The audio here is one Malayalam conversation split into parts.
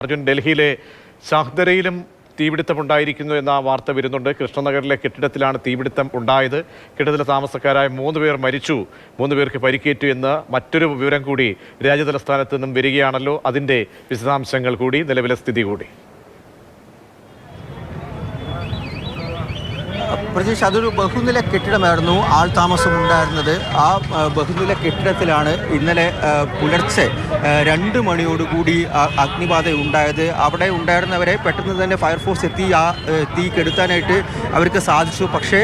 അർജുൻ, ഡൽഹിയിലെ ഷാഹ്ദരയിലും തീപിടുത്തമുണ്ടായിരിക്കുന്നു എന്ന വാർത്ത വരുന്നുണ്ട്. കൃഷ്ണനഗറിലെ കെട്ടിടത്തിലാണ് തീപിടുത്തം ഉണ്ടായത്. കെട്ടിടത്തിലെ താമസക്കാരായ 3 പേർ മരിച്ചു, 3 പേർക്ക് പരിക്കേറ്റു എന്ന് മറ്റൊരു വിവരം കൂടി രാജ്യതലസ്ഥാനത്ത് നിന്നും വരികയാണല്ലോ. അതിൻ്റെ വിശദാംശങ്ങൾ കൂടി, നിലവിലെ സ്ഥിതി കൂടി. പ്രതീക്ഷ, അതൊരു ബഹുനില കെട്ടിടമായിരുന്നു ആൾ താമസം ഉണ്ടായിരുന്നത്. ആ ബഹുനില കെട്ടിടത്തിലാണ് ഇന്നലെ പുലർച്ചെ 2 മണിയോടുകൂടി അഗ്നിബാധ ഉണ്ടായത്. അവിടെ ഉണ്ടായിരുന്നവരെ പെട്ടെന്ന് തന്നെ ഫയർഫോഴ്സ് എത്തി ആ തീ കെടുത്താനായിട്ട് അവർക്ക് സാധിച്ചു. പക്ഷേ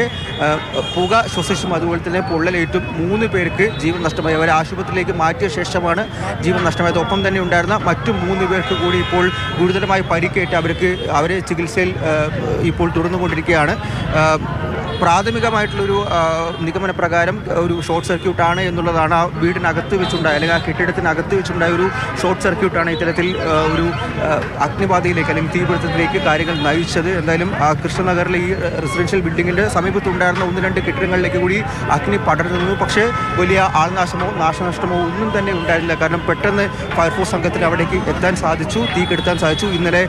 പുക ശ്വസിച്ചും അതുപോലെ തന്നെ പൊള്ളലേറ്റും 3 പേർക്ക് ജീവൻ നഷ്ടമായി. അവരെ ആശുപത്രിയിലേക്ക് മാറ്റിയ ശേഷമാണ് ജീവൻ നഷ്ടമായത്. ഒപ്പം തന്നെ ഉണ്ടായിരുന്ന മറ്റു 3 പേർക്ക് കൂടി ഇപ്പോൾ ഗുരുതരമായി പരിക്കേറ്റ് അവരെ ചികിത്സയിൽ ഇപ്പോൾ തുടർന്നുകൊണ്ടിരിക്കുകയാണ്. പ്രാഥമികമായിട്ടുള്ളൊരു നിഗമന പ്രകാരം ഒരു ഷോർട്ട് സർക്യൂട്ടാണ് എന്നുള്ളതാണ്. ആ വീടിനകത്ത് വെച്ചുണ്ടായ അല്ലെങ്കിൽ ആ കെട്ടിടത്തിനകത്ത് വെച്ചുണ്ടായ ഒരു ഷോർട്ട് സർക്യൂട്ടാണ് ഇത്തരത്തിൽ ഒരു അഗ്നിബാധയിലേക്ക് അല്ലെങ്കിൽ തീപിടുത്തത്തിലേക്ക് കാര്യങ്ങൾ നയിച്ചത്. എന്തായാലും കൃഷ്ണനഗറിലെ ഈ റെസിഡൻഷ്യൽ ബിൽഡിങ്ങിൻ്റെ സമീപത്തുണ്ടായിരുന്ന 1-2 കെട്ടിടങ്ങളിലേക്ക് കൂടി അഗ്നി പടർന്നു. പക്ഷേ വലിയ ആൾനാശമോ നാശനഷ്ടമോ ഒന്നും തന്നെ ഉണ്ടായിരുന്നില്ല. കാരണം പെട്ടെന്ന് ഫയർഫോഴ്സ് സംഘത്തിന് അവിടേക്ക് എത്താൻ സാധിച്ചു, തീ കെടുത്താൻ സാധിച്ചു. ഇന്നലെ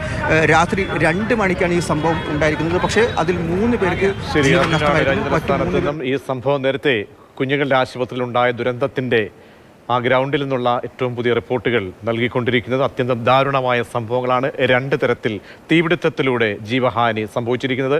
രാത്രി 2 മണിക്കാണ് ഈ സംഭവം ഉണ്ടായിരിക്കുന്നത്. പക്ഷേ അതിൽ 3 പേർക്ക് രാജ്യതലസ്ഥാനത്ത് നിന്നും ഈ സംഭവം നേരത്തെ കുഞ്ഞുങ്ങളുടെ ആശുപത്രിയിൽ ഉണ്ടായ ദുരന്തത്തിന്റെ ആ ഗ്രൗണ്ടിൽ നിന്നുള്ള ഏറ്റവും പുതിയ റിപ്പോർട്ടുകൾ നൽകിക്കൊണ്ടിരിക്കുന്നത്. അത്യന്തം ദാരുണമായ സംഭവങ്ങളാണ്. 2 തരത്തിൽ തീപിടുത്തത്തിലൂടെ ജീവഹാനി സംഭവിച്ചിരിക്കുന്നത്.